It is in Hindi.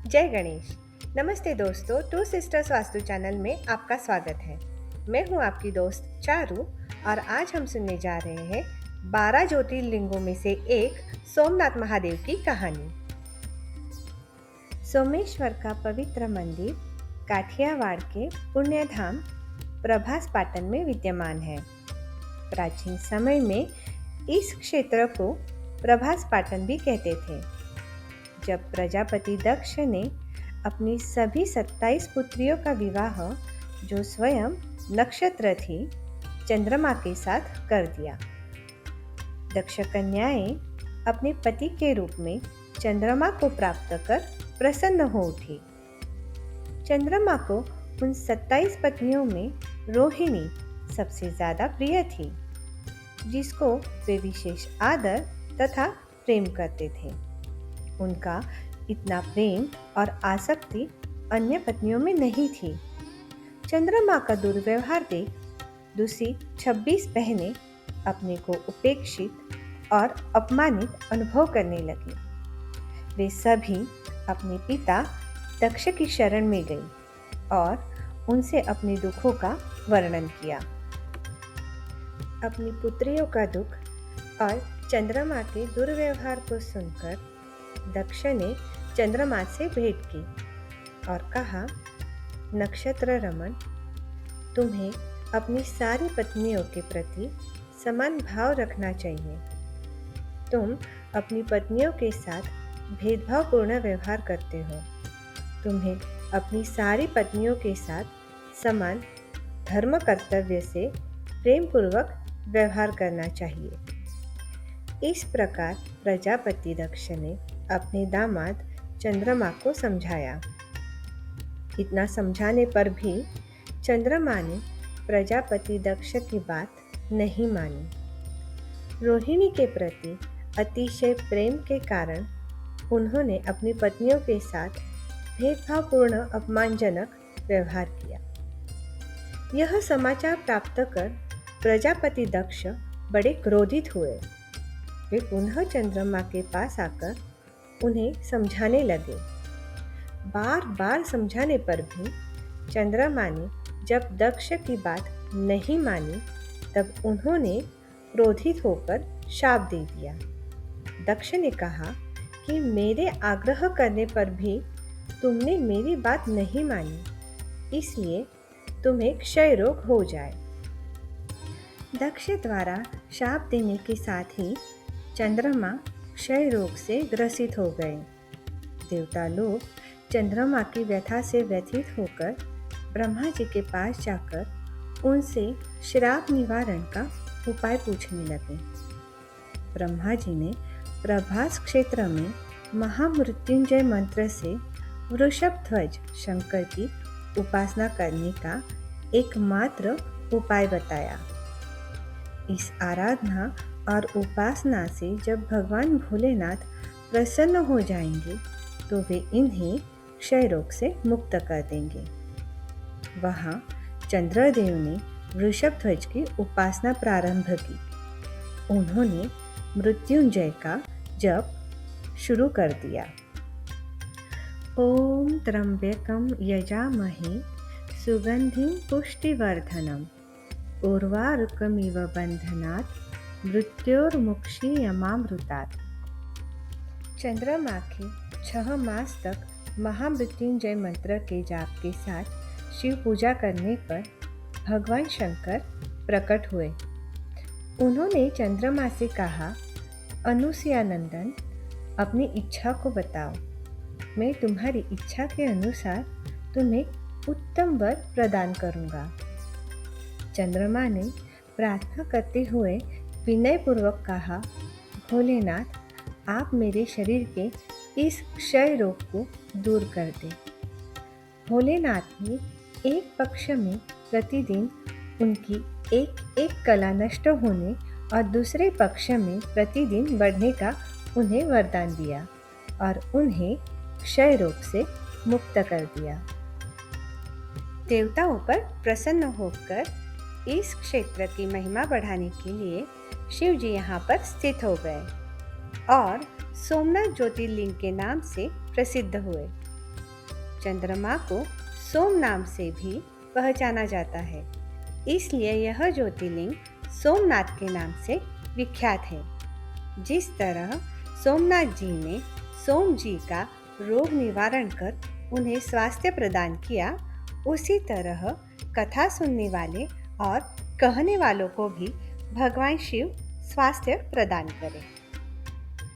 जय गणेश। नमस्ते दोस्तों, टू सिस्टर्स वास्तु चैनल में आपका स्वागत है। मैं हूं आपकी दोस्त चारू और आज हम सुनने जा रहे हैं 12 ज्योतिर्लिंगों में से एक सोमनाथ महादेव की कहानी। सोमेश्वर का पवित्र मंदिर काठियावाड़ के पुण्यधाम प्रभास पाटन में विद्यमान है। प्राचीन समय में इस क्षेत्र को प्रभास पाटन भी कहते थे। जब प्रजापति दक्ष ने अपनी सभी 27 पुत्रियों का विवाह, जो स्वयं नक्षत्र थी, चंद्रमा के साथ कर दिया। दक्ष कन्याएं अपने पति के रूप में चंद्रमा को प्राप्त कर प्रसन्न हो उठी। चंद्रमा को उन 27 पत्नियों में रोहिणी सबसे ज्यादा प्रिय थी, जिसको वे विशेष आदर तथा प्रेम करते थे। उनका इतना प्रेम और आसक्ति अन्य पत्नियों में नहीं थी। चंद्रमा का दुर्व्यवहार देख दूसरी 26 बहनें अपने को उपेक्षित और अपमानित अनुभव करने लगी। वे सभी अपने पिता दक्ष की शरण में गई और उनसे अपने दुखों का वर्णन किया। अपनी पुत्रियों का दुख और चंद्रमा के दुर्व्यवहार को सुनकर दक्ष ने चंद्रमा से भेंट की और कहा, नक्षत्र रमन, तुम्हें अपनी सारी पत्नियों के प्रति समान भाव रखना चाहिए। तुम अपनी पत्नियों के साथ भेदभावपूर्ण व्यवहार करते हो। तुम्हें अपनी सारी पत्नियों के साथ समान धर्म कर्तव्य से प्रेम पूर्वक व्यवहार करना चाहिए। इस प्रकार प्रजापति दक्ष ने अपने दामाद चंद्रमा को समझाया। इतना समझाने पर भी चंद्रमा ने प्रजापति दक्ष की बात नहीं मानी। रोहिणी के प्रति अतिशय प्रेम के कारण उन्होंने अपनी पत्नियों के साथ भेदभावपूर्ण अपमानजनक व्यवहार किया। यह समाचार प्राप्त कर प्रजापति दक्ष बड़े क्रोधित हुए। वे पुनः चंद्रमा के पास आकर उन्हें समझाने लगे। बार बार समझाने पर भी चंद्रमा ने जब दक्ष की बात नहीं मानी, तब उन्होंने क्रोधित होकर शाप दे दिया। दक्ष ने कहा कि मेरे आग्रह करने पर भी तुमने मेरी बात नहीं मानी, इसलिए तुम्हें क्षय रोग हो जाए। दक्ष द्वारा शाप देने के साथ ही चंद्रमा क्षय रोग से ग्रसित हो गए। देवता लोग चंद्रमा की व्यथा से व्यथित होकर ब्रह्मा जी के पास जाकर उनसे श्राप निवारण का उपाय पूछने लगे। ब्रह्मा जी ने प्रभास क्षेत्र में महामृत्युंजय मंत्र से वृषभ ध्वज शंकर की उपासना करने का एकमात्र उपाय बताया। इस आराधना और उपासना से जब भगवान भोलेनाथ प्रसन्न हो जाएंगे, तो वे इन्हें क्षय रोग से मुक्त कर देंगे। वहाँ चंद्रदेव ने वृषभ ध्वज की उपासना प्रारंभ की। उन्होंने मृत्युंजय का जप शुरू कर दिया। ओम त्र्यंबकं यजामहे सुगंधिं पुष्टिवर्धनम् उर्वारुकमिव बंधनात् मृत्योर्मुक्षीयमामृतात्। चंद्रमा के 6 मास तक महामृत्युंजय मंत्र के जाप के साथ शिव पूजा करने पर भगवान शंकर प्रकट हुए। उन्होंने चंद्रमा से कहा, अनुसुयानंदन, अपनी इच्छा को बताओ। मैं तुम्हारी इच्छा के अनुसार तुम्हें उत्तम वर प्रदान करूंगा। चंद्रमा ने प्रार्थना करते हुए विनयपूर्वक कहा, भोलेनाथ, आप मेरे शरीर के इस क्षय रोग को दूर कर दें। भोलेनाथ ने एक पक्ष में प्रतिदिन उनकी एक एक कला नष्ट होने और दूसरे पक्ष में प्रतिदिन बढ़ने का उन्हें वरदान दिया और उन्हें क्षय रोग से मुक्त कर दिया। देवताओं पर प्रसन्न होकर इस क्षेत्र की महिमा बढ़ाने के लिए शिव जी यहाँ पर स्थित हो गए और सोमनाथ ज्योतिर्लिंग के नाम से प्रसिद्ध हुए। चंद्रमा को सोम नाम से भी पहचाना जाता है, इसलिए यह ज्योतिर्लिंग सोमनाथ के नाम से विख्यात है। जिस तरह सोमनाथ जी ने सोम जी का रोग निवारण कर उन्हें स्वास्थ्य प्रदान किया, उसी तरह कथा सुनने वाले और कहने वालों को भी भगवान शिव स्वास्थ्य प्रदान करें।